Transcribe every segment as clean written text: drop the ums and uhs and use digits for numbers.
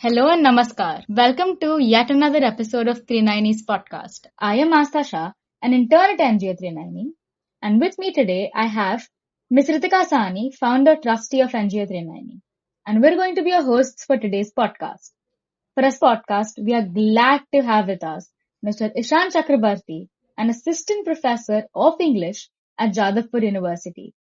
Hello and namaskar. Welcome to yet another episode of Trinayani's podcast. I am Aastha Shah, an intern at NGO Trinayani, and with me today I have Ms. Ritika Sahni, founder trustee of NGO Trinayani, and we're going to be your hosts for today's podcast. For this podcast, we are glad to have with us Mr. Ishaan Chakrabarti, an assistant professor of English at Jadavpur University.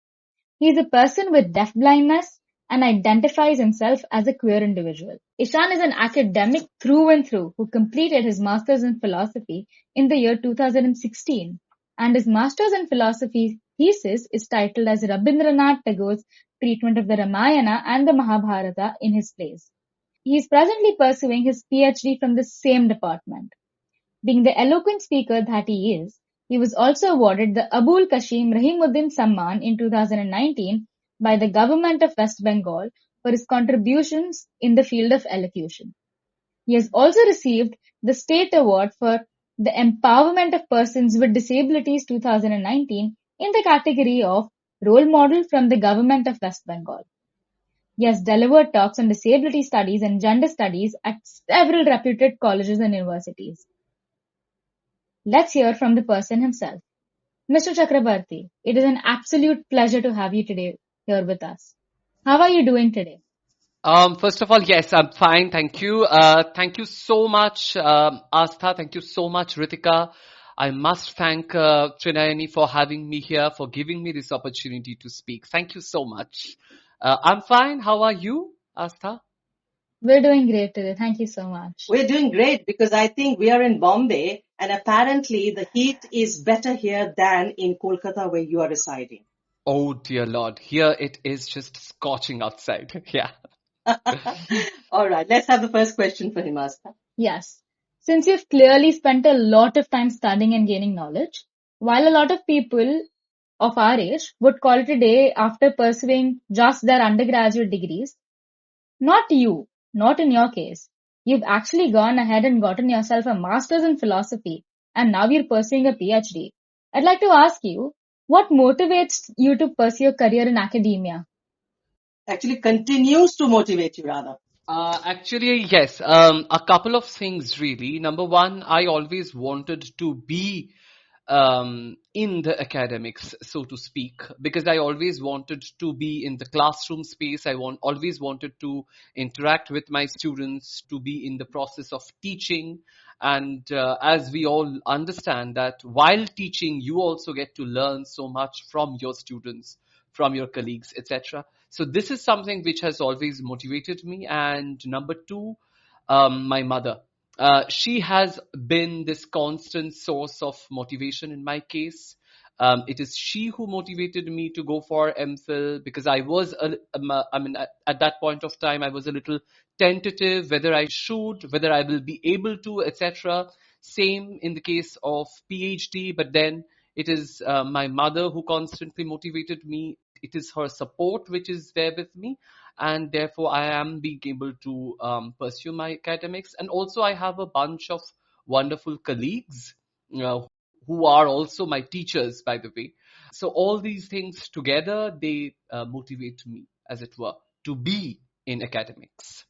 He is a person with deafblindness and identifies himself as a queer individual. Ishaan is an academic through and through who completed his master's in philosophy in the year 2016, and his master's in philosophy thesis is titled as Rabindranath Tagore's treatment of the Ramayana and the Mahabharata in his plays. He is presently pursuing his PhD from the same department. Being the eloquent speaker that he was also awarded the Abul Qasim Rahimuddin Samman in 2019 by the Government of West Bengal for his contributions in the field of elocution. He has also received the State Award for the Empowerment of Persons with Disabilities 2019 in the category of Role Model from the Government of West Bengal. He has delivered talks on disability studies and gender studies at several reputed colleges and universities. Let's hear from the person himself. Mr. Chakrabarti, it is an absolute pleasure to have you today here with us. How are you doing today? First of all, yes, I'm fine. Thank you. Thank you so much, Aastha. Thank you so much, Ritika. I must thank Trinayani for having me here, for giving me this opportunity to speak. Thank you so much. I'm fine. How are you, Aastha? We're doing great today. Thank you so much. We're doing great because I think we are in Bombay and apparently the heat is better here than in Kolkata where you are residing. Oh, dear Lord. Here it is just scorching outside. Yeah. All right, let's have the first question for him, Aastha. Yes. Since you've clearly spent a lot of time studying and gaining knowledge, while a lot of people of our age would call it a day after pursuing just their undergraduate degrees, not you, not in your case. You've actually gone ahead and gotten yourself a master's in philosophy and now you're pursuing a PhD. I'd like to ask you, what motivates you to pursue a career in academia? Actually continues to motivate you rather. Actually, yes. A couple of things really. Number one, I always wanted to be in the academics, so to speak, because I always wanted to be in the classroom space. Always wanted to interact with my students, to be in the process of teaching. And as we all understand that while teaching, you also get to learn so much from your students, from your colleagues, etc. So this is something which has always motivated me. And number two, my mother. She has been this constant source of motivation in my case. It is she who motivated me to go for MPhil because at that point of time, I was a little tentative whether I should, whether I will be able to, etc. Same in the case of PhD, but then it is my mother who constantly motivated me. It is her support which is there with me, and therefore I am being able to pursue my academics. And also I have a bunch of wonderful colleagues who are also my teachers, by the way. So all these things together, they motivate me, as it were, to be in academics.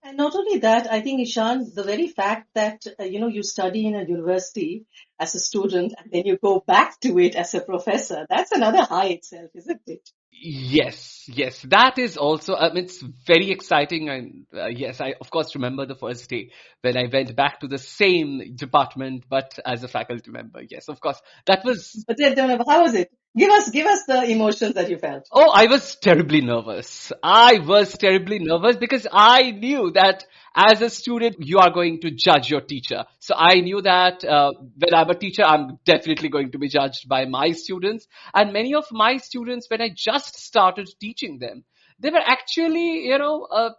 And not only that, I think, Ishaan, the very fact that, you study in a university as a student and then you go back to it as a professor, that's another high itself, isn't it? Yes, that is also, it's very exciting. And yes, I of course remember the first day when I went back to the same department, but as a faculty member. Yes, of course, that was. But how was it? Give us the emotions that you felt. Oh, I was terribly nervous. I was terribly nervous because I knew that as a student, you are going to judge your teacher. So I knew that when I'm a teacher, I'm definitely going to be judged by my students. And many of my students, when I just started teaching them, they were actually, 2-3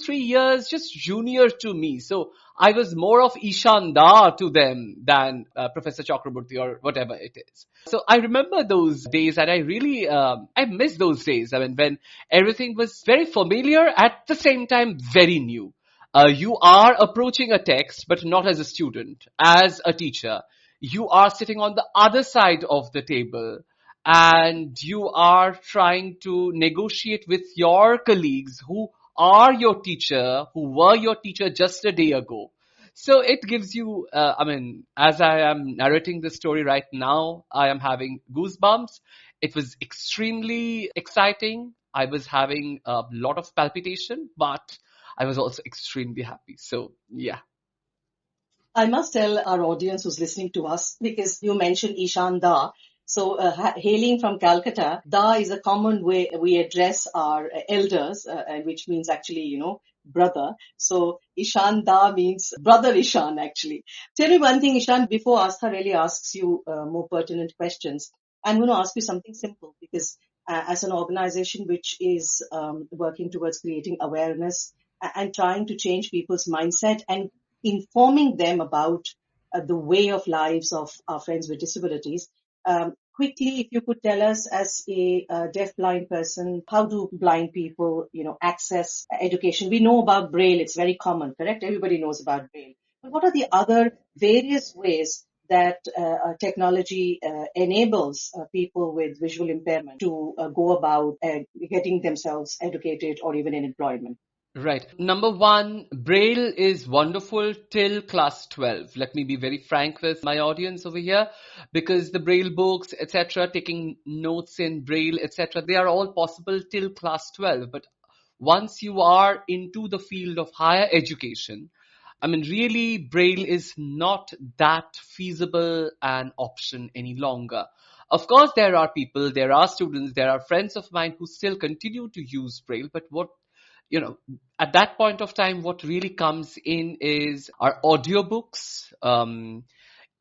years just junior to me. So I was more of Ishaan to them than Professor Chakrabarti or whatever it is. So I remember those days and I really, I miss those days. I mean, when everything was very familiar, at the same time, very new. You are approaching a text, but not as a student, as a teacher. You are sitting on the other side of the table and you are trying to negotiate with your colleagues who are your teacher, who were your teacher just a day ago. So it gives you, as I am narrating this story right now, I am having goosebumps. It was extremely exciting. I was having a lot of palpitation, but I was also extremely happy. So yeah. I must tell our audience who's listening to us, because you mentioned Ishaan Da. So, hailing from Calcutta, Da is a common way we address our elders, and which means actually, brother. So, Ishaan Da means brother Ishaan, actually. Tell me one thing, Ishaan, before Astha really asks you more pertinent questions. I'm going to ask you something simple, because as an organization which is working towards creating awareness and trying to change people's mindset and informing them about the way of lives of our friends with disabilities. Quickly, if you could tell us, as a deaf-blind person, how do blind people, access education? We know about Braille; it's very common, correct? Everybody knows about Braille. But what are the other various ways that technology enables people with visual impairment to go about getting themselves educated or even in employment? Right. Number one, Braille is wonderful till class 12. Let me be very frank with my audience over here, because the Braille books, etc., taking notes in Braille, etc., they are all possible till class 12. But once you are into the field of higher education, really, Braille is not that feasible an option any longer. Of course, there are people, there are students, there are friends of mine who still continue to use Braille, but you know, at that point of time, what really comes in is our audiobooks,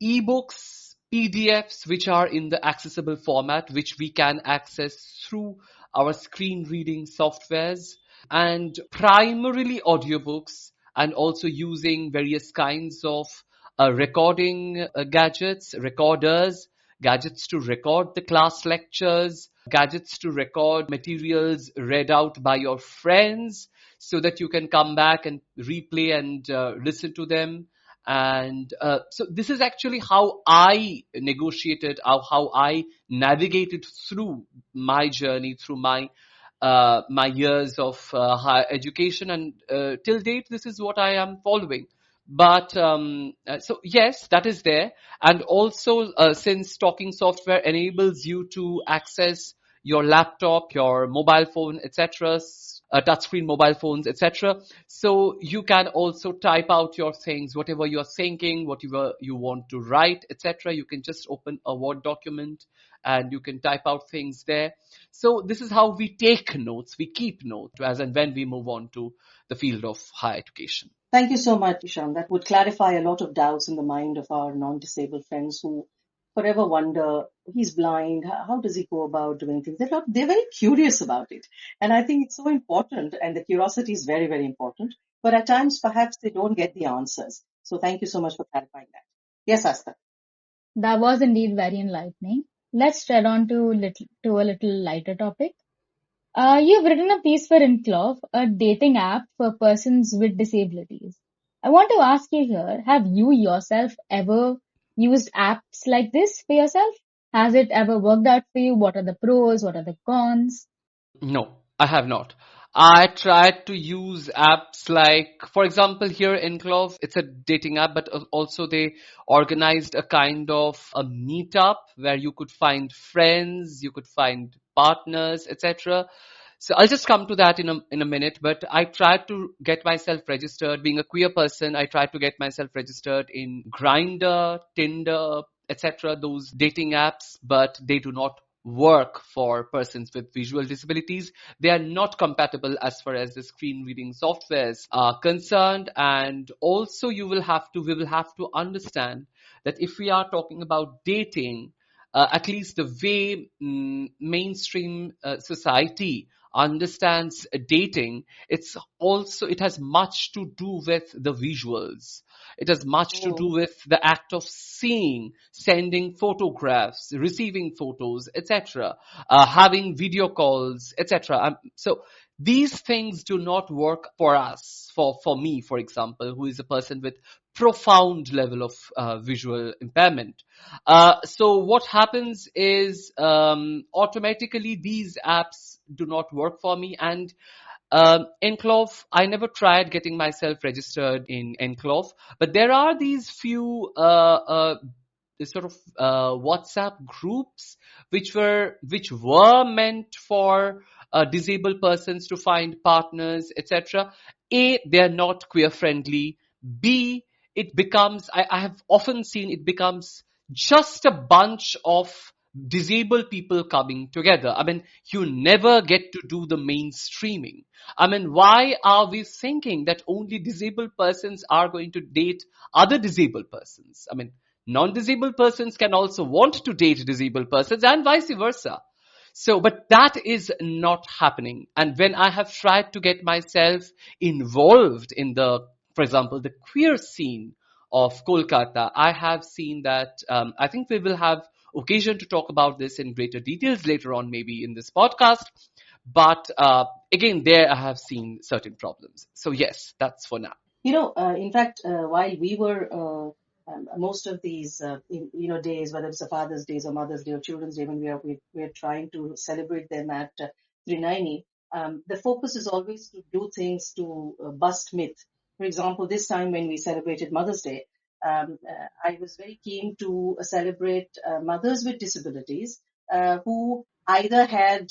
ebooks, PDFs, which are in the accessible format, which we can access through our screen reading softwares, and primarily audiobooks, and also using various kinds of recording gadgets, recorders, gadgets to record the class lectures, gadgets to record materials read out by your friends so that you can come back and replay and listen to them. And so this is actually how I negotiated, how I navigated through my journey, through my years of higher education, and till date, this is what I am following. But so yes, that is there, and also since talking software enables you to access your laptop, your mobile phone, etc., touchscreen mobile phones, etc. So you can also type out your things, whatever you are thinking, whatever you want to write, etc. You can just open a Word document and you can type out things there. So this is how we take notes, we keep notes as and when we move on to the field of higher education. Thank you so much, Ishan. That would clarify a lot of doubts in the mind of our non-disabled friends who forever wonder, he's blind, how does he go about doing things? They're very curious about it. And I think it's so important, and the curiosity is very, very important. But at times, perhaps they don't get the answers. So thank you so much for clarifying that. Yes, Asta. That was indeed very enlightening. Let's tread on to a little lighter topic. You've written a piece for Inclov, a dating app for persons with disabilities. I want to ask you here, have you yourself ever used apps like this for yourself? Has it ever worked out for you? What are the pros? What are the cons? No, I have not. I tried to use apps like, for example, here in Clove, it's a dating app, but also they organized a kind of a meetup where you could find friends, you could find partners, etc. So I'll just come to that in a minute, but I tried to get myself registered. Being a queer person, I tried to get myself registered in Grindr, Tinder, etc., those dating apps, but they do not work for persons with visual disabilities. They are not compatible as far as the screen reading softwares are concerned. And also we will have to understand that if we are talking about dating, at least the way mainstream society understands dating, it has much to do with the visuals. It has much to do Oh. with the act of seeing, sending photographs, receiving photos, etc., having video calls, etc. So these things do not work for us. For me, for example, who is a person with profound level of visual impairment. So what happens is automatically these apps do not work for me, and Enclave, I never tried getting myself registered in Enclave, but there are these few this sort of WhatsApp groups which were meant for disabled persons to find partners, etc. A, they are not queer friendly. B, it becomes I have often seen it becomes just a bunch of disabled people coming together. I mean, you never get to do the mainstreaming. I mean, why are we thinking that only disabled persons are going to date other disabled persons? I mean, non-disabled persons can also want to date disabled persons and vice versa. So, but that is not happening. And when I have tried to get myself involved in for example, the queer scene of Kolkata, I have seen that I think we will have occasion to talk about this in greater details later on, maybe in this podcast. But again, there I have seen certain problems. So yes, that's for now. In fact, while we were most of these days, whether it's a Father's Day or Mother's Day or Children's Day, when we are trying to celebrate them at Trinayani, the focus is always to do things to bust myth. For example, this time when we celebrated Mother's Day, I was very keen to celebrate mothers with disabilities who either had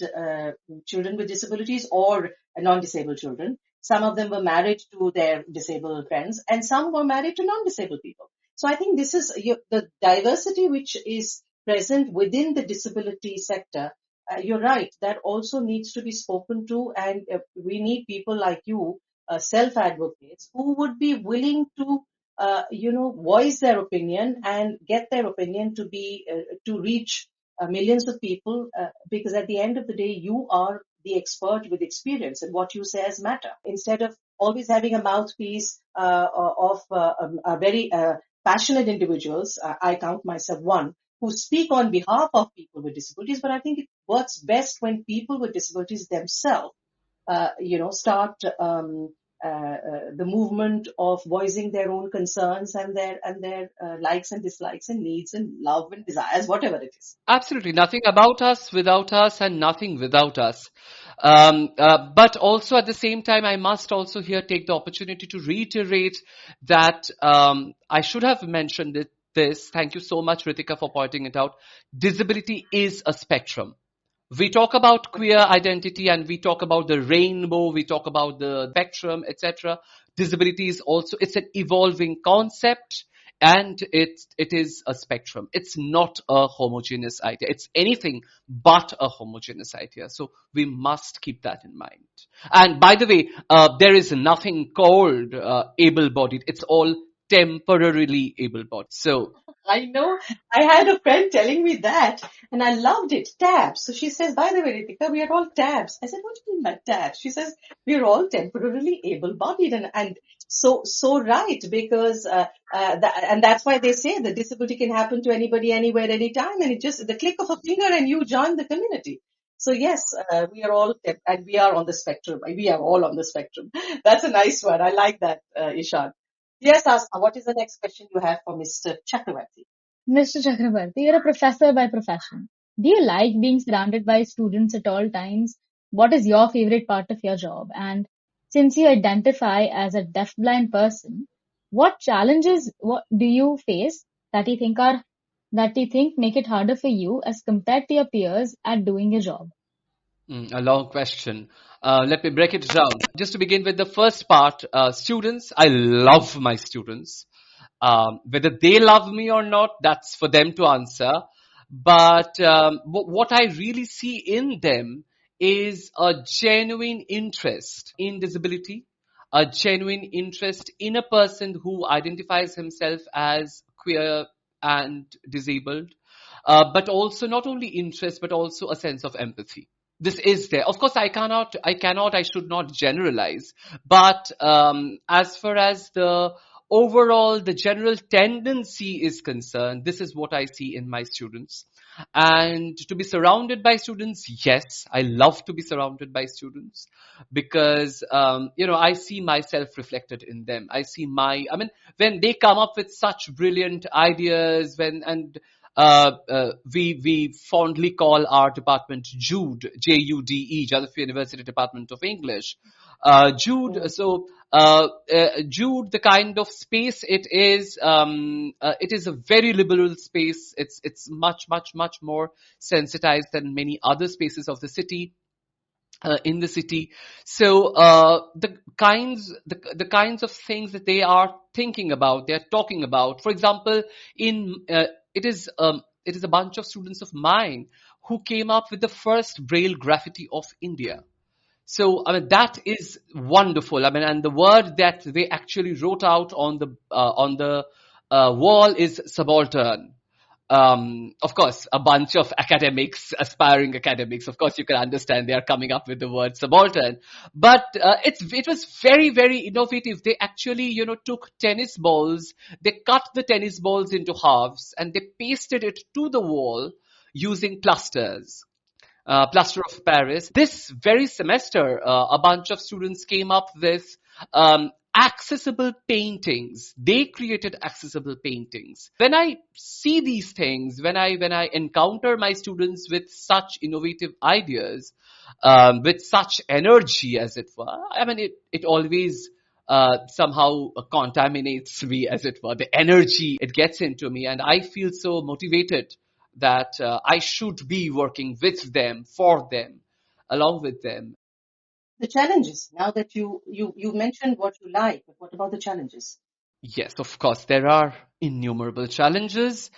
children with disabilities or non-disabled children. Some of them were married to their disabled friends, and some were married to non-disabled people. So I think this is the diversity which is present within the disability sector. You're right, that also needs to be spoken to, and we need people like you, self-advocates, who would be willing to, voice their opinion and get their opinion to reach millions of people, because at the end of the day, you are the expert with experience, and what you say has matter. Instead of always having a mouthpiece of a very passionate individuals, I count myself one, who speak on behalf of people with disabilities, but I think it works best when people with disabilities themselves start the movement of voicing their own concerns and their likes and dislikes and needs and love and desires, whatever it is. Absolutely. Nothing about us without us and nothing without us. But also at the same time, I must also here take the opportunity to reiterate that I should have mentioned this. Thank you so much, Ritika, for pointing it out. Disability is a spectrum. We talk about queer identity and we talk about the rainbow, we talk about the spectrum, etc. Disability is also, it's an evolving concept and it is a spectrum. It's not a homogeneous idea. It's anything but a homogeneous idea. So we must keep that in mind. And by the way, there is nothing called able-bodied. It's all temporarily able-bodied. So I know. I had a friend telling me that, and I loved it. Tabs. So she says, by the way, Ritika, we are all tabs. I said, what do you mean by tabs? She says, we are all temporarily able-bodied, and so right, because and that's why they say the disability can happen to anybody, anywhere, anytime, and it just the click of a finger, and you join the community. So yes, we are all, and we are on the spectrum. We are all on the spectrum. That's a nice one. I like that, Ishaan. Yes, Aastha, what is the next question you have for Mr. Chakrabarti? Mr. Chakrabarti, you're a professor by profession. Do you like being surrounded by students at all times? What is your favorite part of your job? And since you identify as a deafblind person, what challenges what do you face that you think make it harder for you as compared to your peers at doing your job? A long question. Let me break it down. Just to begin with the first part, students, I love my students. Whether they love me or not, that's for them to answer. But what I really see in them is a genuine interest in disability, a genuine interest in a person who identifies himself as queer and disabled, but also not only interest, but also a sense of empathy. This is there. Of course, I should not generalize. But as far as the general tendency is concerned, this is what I see in my students. And to be surrounded by students, yes, I love to be surrounded by students because, I see myself reflected in them. When they come up with such brilliant ideas, we fondly call our department Jude, Jude, Jadavpur University Department of English. Jude, Mm. Jude, the kind of space it is a very liberal space. It's much more sensitized than many other spaces of the city. In the city. So the kinds of things that they are thinking about, they are talking about. For example, in it is a bunch of students of mine who came up with the first Braille graffiti of India. So I mean that is wonderful. I mean, and the word that they actually wrote out on the wall is subaltern. Of course, a bunch of academics, aspiring academics, of course, you can understand they are coming up with the word subaltern. But it was very innovative. They actually, took tennis balls, they cut the tennis balls into halves, and they pasted it to the wall using plasters. Plaster of Paris. This very semester, a bunch of students came up with accessible paintings. They created accessible paintings. When I see these things, when I encounter my students with such innovative ideas, with such energy, as it were, I mean, it always somehow contaminates me, as it were. The energy it gets into me, and I feel so motivated that I should be working with them, for them, along with them. The challenges. Now that you mentioned what you like, but what about the challenges? Yes, of course, there are innumerable challenges.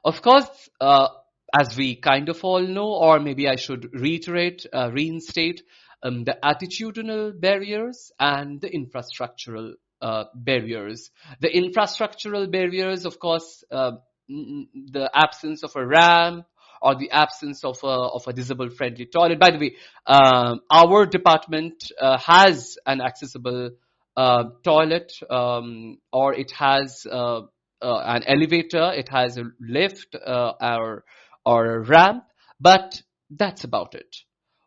Of course, as we kind of all know, or maybe I should reiterate, reinstate, the attitudinal barriers and the infrastructural barriers. The infrastructural barriers, of course, the absence of a ramp or the absence of a disabled-friendly toilet. By the way, our department has an accessible toilet, or it has an elevator, it has a lift, or a ramp, but that's about it.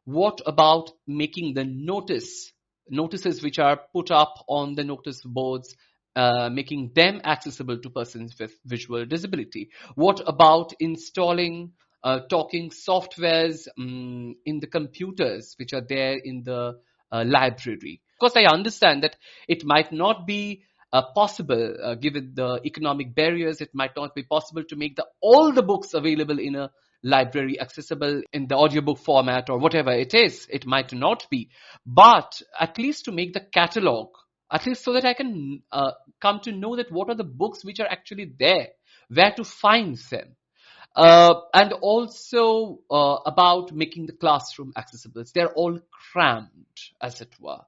What about making the notices which are put up on the notice boards, making them accessible to persons with visual disability? What about installing talking softwares in the computers which are there in the library? Of course, I understand that it might not be possible, given the economic barriers, it might not be possible to make all the books available in a library accessible in the audiobook format or whatever it is. It might not be. But at least to make the catalog, at least so that I can come to know that what are the books which are actually there, where to find them. And also about making the classroom accessible. They're all crammed, as it were.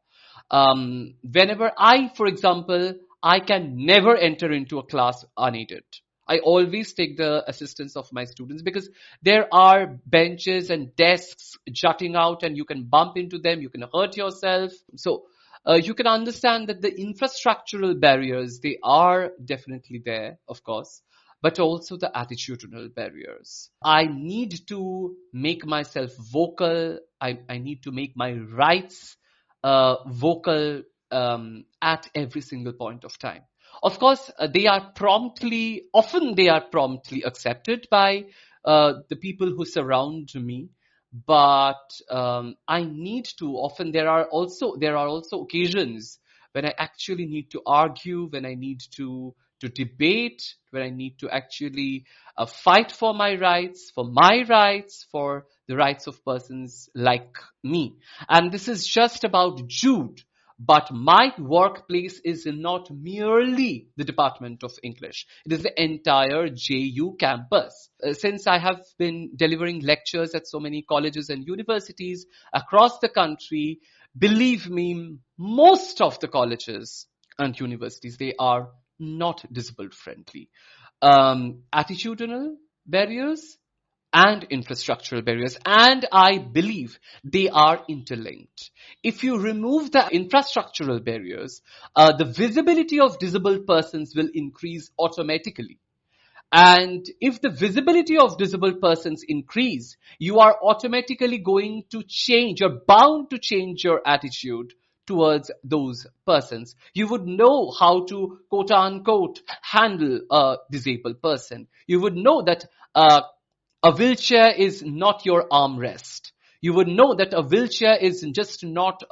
Whenever for example, I can never enter into a class unaided. I always take the assistance of my students because there are benches and desks jutting out and you can bump into them, you can hurt yourself. So you can understand that the infrastructural barriers, they are definitely there, of course, but also the attitudinal barriers. I need to make myself vocal. I need to make my rights vocal at every single point of time. Of course, often they are promptly accepted by the people who surround me. But I need to. Often there are also occasions when I actually need to argue, when I need to debate, when I need to actually fight for my rights, for the rights of persons like me. And this is just about Jude. But my workplace is not merely the Department of English. It is the entire JU campus. Since I have been delivering lectures at so many colleges and universities across the country, believe me, most of the colleges and universities, they are not disabled friendly. Attitudinal barriers and infrastructural barriers, and I believe they are interlinked. If you remove the infrastructural barriers, the visibility of disabled persons will increase automatically. And if the visibility of disabled persons increase, you are automatically going to change, you're bound to change your attitude towards those persons. You would know how to, quote unquote, handle a disabled person. You would know that a wheelchair is not your armrest. You would know that a wheelchair is just not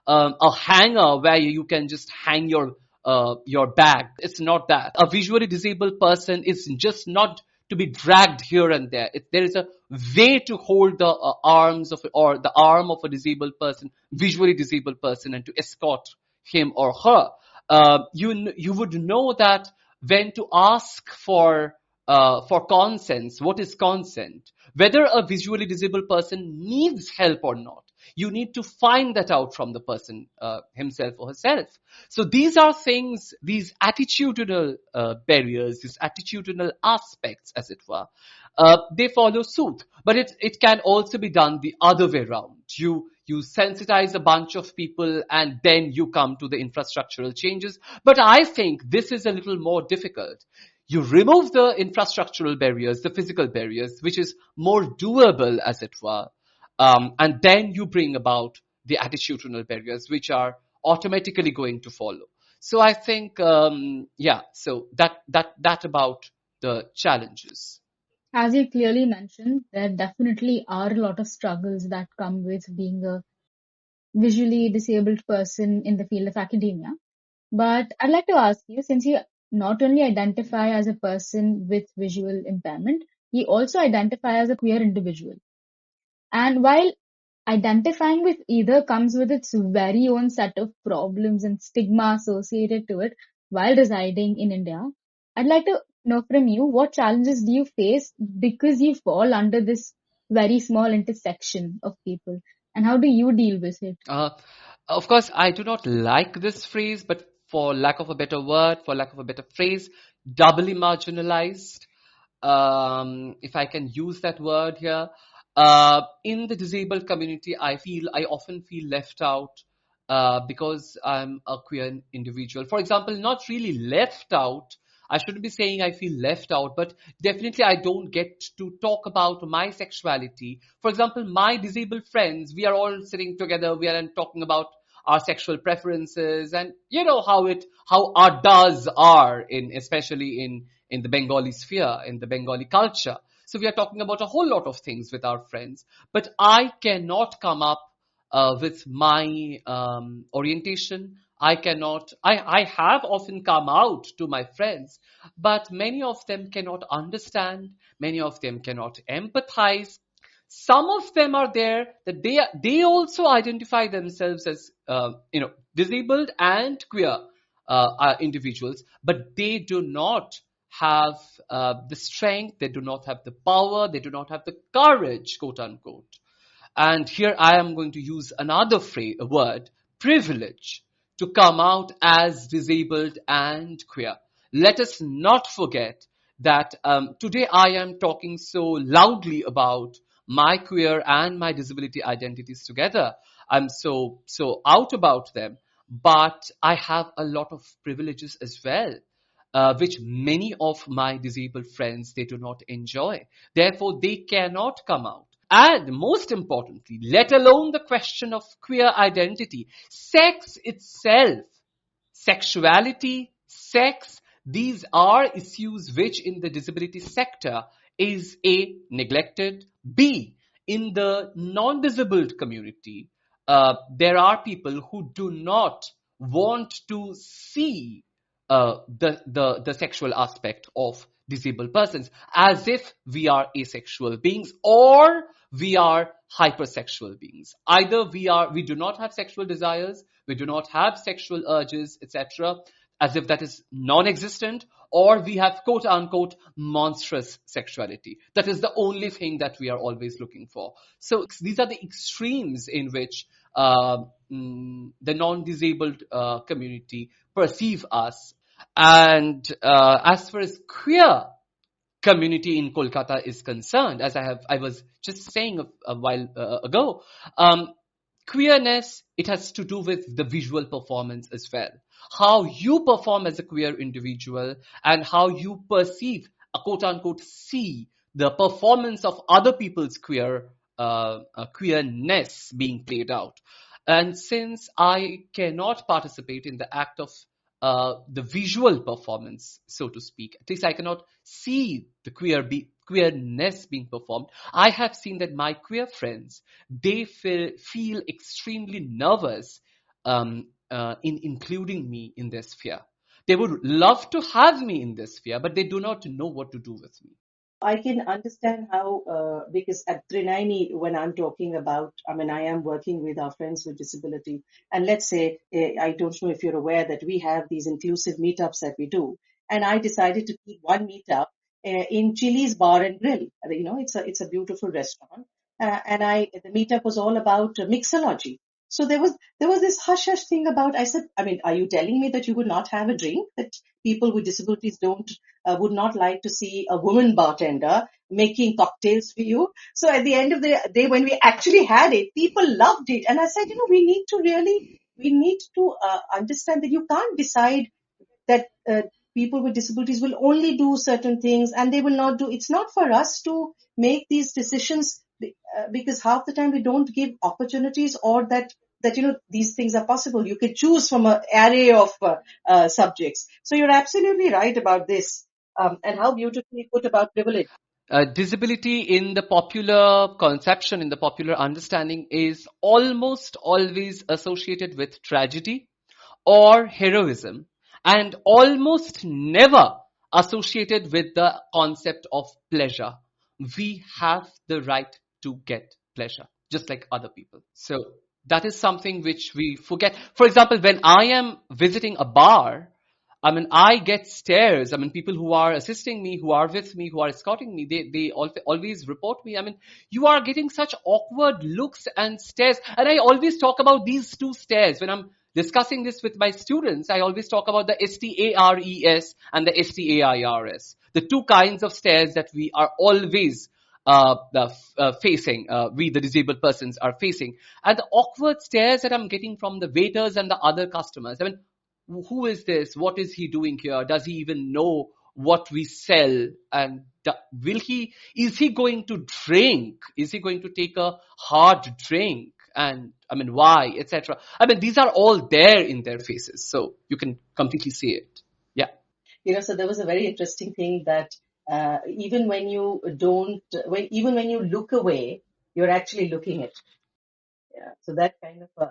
a hanger where you can just hang your bag. It's not that. A visually disabled person is just not to be dragged here and there. There is a way to hold the arms of or the arm of a disabled person, visually disabled person, and to escort him or her. You would know that when to ask for consent. What is consent? Whether a visually disabled person needs help or not. You need to find that out from the person himself or herself. So these are things, these attitudinal barriers, these attitudinal aspects, as it were, they follow suit. But it can also be done the other way around. You sensitize a bunch of people and then you come to the infrastructural changes. But I think this is a little more difficult. You remove the infrastructural barriers, the physical barriers, which is more doable, as it were. And then you bring about the attitudinal barriers, which are automatically going to follow. So I think, so that about the challenges. As you clearly mentioned, there definitely are a lot of struggles that come with being a visually disabled person in the field of academia. But I'd like to ask you, since you not only identify as a person with visual impairment, you also identify as a queer individual. And while identifying with either comes with its very own set of problems and stigma associated to it while residing in India, I'd like to know from you, what challenges do you face because you fall under this very small intersection of people, and how do you deal with it? Of course, I do not like this phrase, but for lack of a better word, for lack of a better phrase, doubly marginalized, if I can use that word here. In the disabled community, I often feel left out because I'm a queer individual. For example, not really left out. I shouldn't be saying I feel left out, but definitely I don't get to talk about my sexuality. For example, my disabled friends, we are all sitting together, we are talking about our sexual preferences, and you know how our does are especially in the Bengali sphere, in the Bengali culture. So we are talking about a whole lot of things with our friends, but I cannot come up with my orientation. I have often come out to my friends, but many of them cannot understand, many of them cannot empathize. Some of them are there that they also identify themselves as disabled and queer individuals, but they do not have the strength, they do not have the power, they do not have the courage, quote unquote. And here I am going to use another phrase, a word, privilege, to come out as disabled and queer. Let us not forget that today I am talking so loudly about my queer and my disability identities together. I'm so out about them, but I have a lot of privileges as well. Which many of my disabled friends they do not enjoy. Therefore, they cannot come out. And most importantly, let alone the question of queer identity, sex itself, sexuality, sex, these are issues which in the disability sector is A, neglected, B, in the non-disabled community, there are people who do not want to see the sexual aspect of disabled persons as if we are asexual beings or we are hypersexual beings. Either we do not have sexual desires, we do not have sexual urges, etc., as if that is non-existent, or we have quote unquote monstrous sexuality. That is the only thing that we are always looking for. So these are the extremes in which the non-disabled community perceive us. And as far as queer community in Kolkata is concerned, as I was just saying a while ago, queerness, it has to do with the visual performance as well. How you perform as a queer individual and how you perceive, quote unquote, see the performance of other people's queerness being played out. And since I cannot participate in the act of the visual performance, so to speak, at least I cannot see the queerness being performed, I have seen that my queer friends, they feel extremely nervous in including me in their sphere. They would love to have me in their sphere, but they do not know what to do with me. I can understand how, because at Trinayani, when I'm talking about, I mean, I am working with our friends with disability. And let's say, I don't know if you're aware that we have these inclusive meetups that we do. And I decided to keep one meetup in Chili's Bar and Grill. It's a beautiful restaurant. The meetup was all about mixology. So there was this hush hush thing about, I said, I mean, are you telling me that you would not have a drink, that people with disabilities would not like to see a woman bartender making cocktails for you? So at the end of the day, when we actually had it, people loved it. And I said, we need to understand that you can't decide that people with disabilities will only do certain things and they will not do. It's not for us to make these decisions, because half the time we don't give opportunities, or that these things are possible. You can choose from an array of subjects. So you're absolutely right about this, and how beautifully put about privilege. Disability in the popular conception, in the popular understanding, is almost always associated with tragedy or heroism, and almost never associated with the concept of pleasure. We have the right to get pleasure, just like other people. So that is something which we forget. For example, when I am visiting a bar, I mean, I get stares. I mean, people who are assisting me, who are with me, who are escorting me, they always report me. I mean, you are getting such awkward looks and stares. And I always talk about these two stares. When I'm discussing this with my students, I always talk about the STARES and the STAIRS, the two kinds of stares that we are always facing, we the disabled persons are facing. And the awkward stares that I'm getting from the waiters and the other customers. I mean, who is this? What is he doing here? Does he even know what we sell? And is he going to drink? Is he going to take a hard drink? And I mean, why, etc. I mean, these are all there in their faces. So you can completely see it. Yeah. So there was a very interesting thing that even when you even when you look away, you're actually looking it. Yeah. So that kind of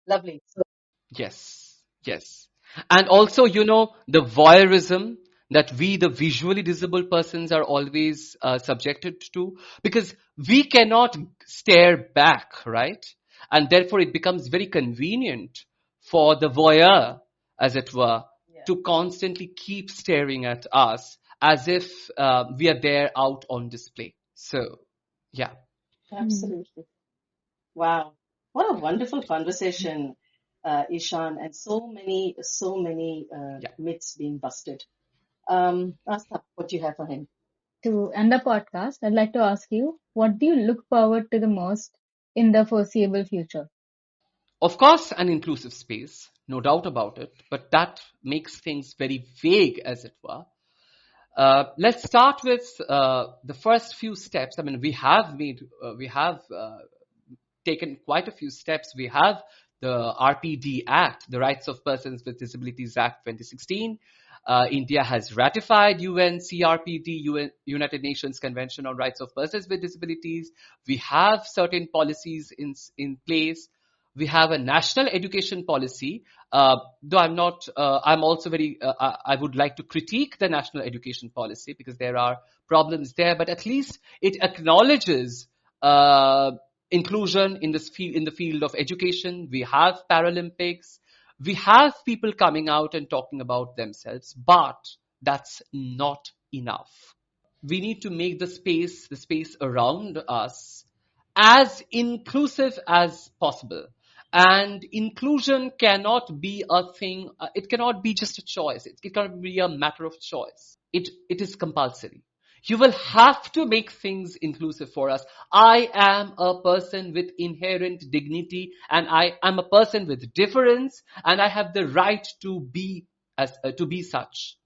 lovely. So Yes, yes. And also, the voyeurism that we, the visually disabled persons, are always subjected to, because we cannot stare back, right? And therefore, it becomes very convenient for the voyeur, as it were, yeah, to constantly keep staring at us as if we are there out on display. So, yeah. Mm. absolutely. Wow. What a wonderful conversation, Ishan, and so many Yeah. myths being busted. Aastha, what do you have for him? To end the podcast, I'd like to ask you, what do you look forward to the most in the foreseeable future? Of course, an inclusive space, no doubt about it, but that makes things very vague, as it were. Let's start with the first few steps. I mean, we have taken quite a few steps. We have the RPD Act, the Rights of Persons with Disabilities Act 2016. India has ratified UNCRPD, United Nations Convention on Rights of Persons with Disabilities. We have certain policies in place. We have a national education policy. Though I'm also I would like to critique the national education policy because there are problems there, but at least it acknowledges inclusion in the field of education. We have Paralympics. We have people coming out and talking about themselves, but that's not enough. We need to make the space around us, as inclusive as possible. And inclusion cannot be a thing, it cannot be just a choice. It cannot be a matter of choice. It is compulsory. You will have to make things inclusive for us. I am a person with inherent dignity, and I am a person with difference, and I have the right to be such,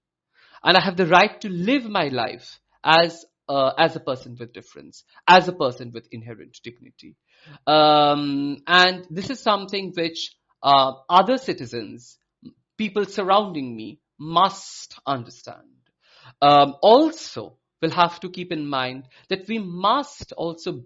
and I have the right to live my life as a person with difference, as a person with inherent dignity. And this is something which other citizens, people surrounding me, must understand. Also, we'll have to keep in mind that we must also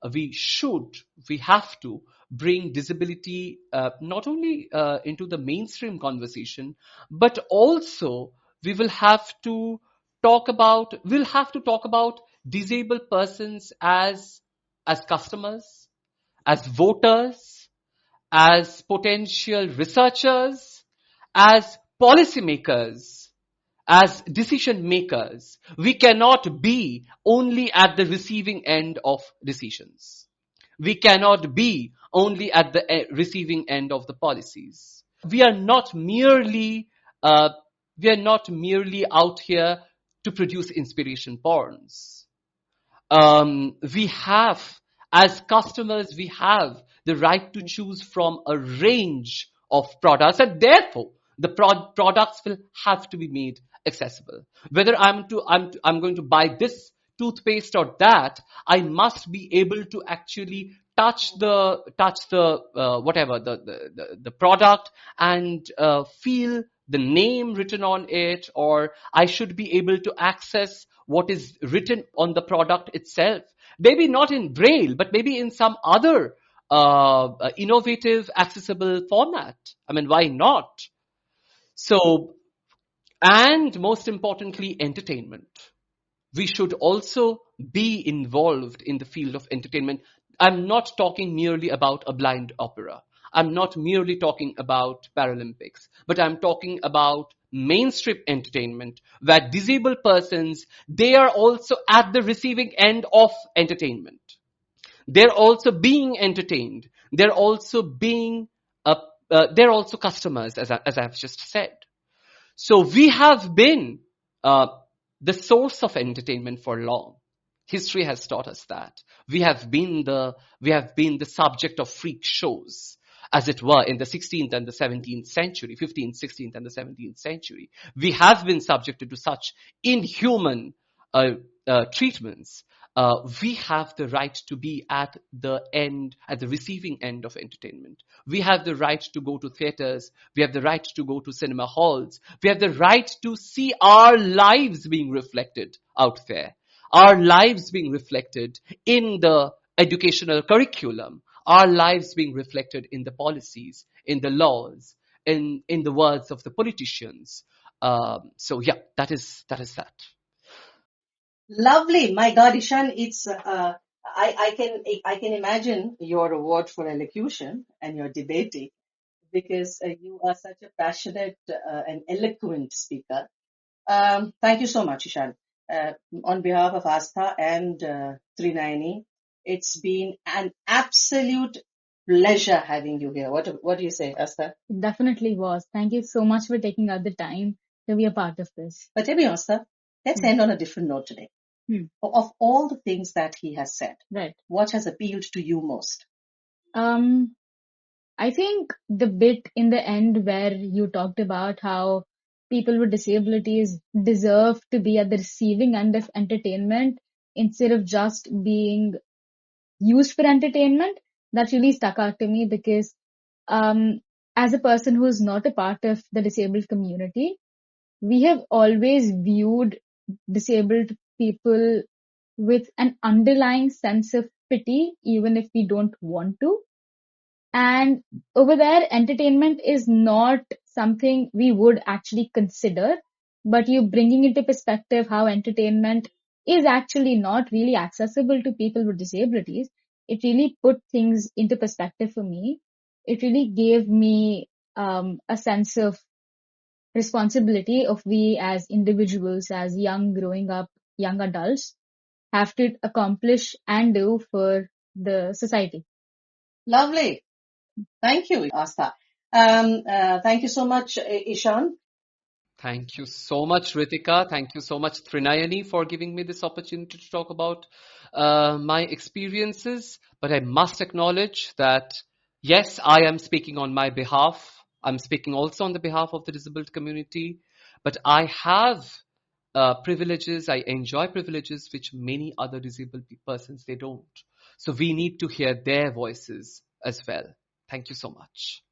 we have to bring disability not only into the mainstream conversation, but also we will have to talk about disabled persons as customers, as voters, as potential researchers, as policymakers, as decision makers. We cannot be only at the receiving end of decisions. We cannot be only at the receiving end of the policies. We are not merely uh, out here to produce inspiration porns. We have, as customers, we have the right to choose from a range of products, and therefore the products will have to be made accessible. Whether I'm going to buy this toothpaste or that, I must be able to actually touch the whatever the product and feel the name written on it, or I should be able to access what is written on the product itself. Maybe not in Braille, but maybe in some other innovative, accessible format. I mean, why not? So, and most importantly, entertainment. We should also be involved in the field of entertainment. I'm not talking merely about a blind opera. I'm not merely talking about Paralympics, but I'm talking about mainstream entertainment where disabled persons, they are also at the receiving end of entertainment. They're also being entertained. They're also customers, as I've just said. So we have been uh, the source of entertainment for long. History has taught us that. We have been the subject of freak shows, as it were, in the 16th and the 17th century, 15th, 16th, and the 17th century. We have been subjected to such inhuman treatments. We have the right to be at the receiving end of entertainment. We have the right to go to theaters. We have the right to go to cinema halls. We have the right to see our lives being reflected out there. Our lives being reflected in the educational curriculum. Our lives being reflected in the policies, in the laws, in the words of the politicians. So yeah, that is that. Lovely. My God, Ishan, I can imagine your award for elocution and your debating because you are such a passionate and eloquent speaker. Thank you so much, Ishan. Uh, on behalf of Aastha and Trinayani, it's been an absolute pleasure having you here. What do you say, Aastha? It definitely was. Thank you so much for taking out the time to be a part of this. But tell me, Aastha, let's Hmm. end on a different note today. Hmm. Of all the things that he has said, Right. what has appealed to you most? Um, I think the bit in the end where you talked about how people with disabilities deserve to be at the receiving end of entertainment instead of just being used for entertainment, that really stuck out to me because um, as a person who's not a part of the disabled community, we have always viewed disabled people with an underlying sense of pity, even if we don't want to. And over there, entertainment is not something we would actually consider, but you bringing into perspective how entertainment is actually not really accessible to people with disabilities. It really put things into perspective for me. It really gave me a sense of responsibility of we as individuals, as young growing up, young adults, have to accomplish and do for the society. Lovely. Thank you, Asta. Thank you so much, Ishan. Thank you so much, Ritika. Thank you so much, Trinayani, for giving me this opportunity to talk about my experiences. But I must acknowledge that, yes, I am speaking on my behalf. I'm speaking also on the behalf of the disabled community. But I have privileges, I enjoy privileges which many other disabled persons, they don't. So we need to hear their voices as well. Thank you so much.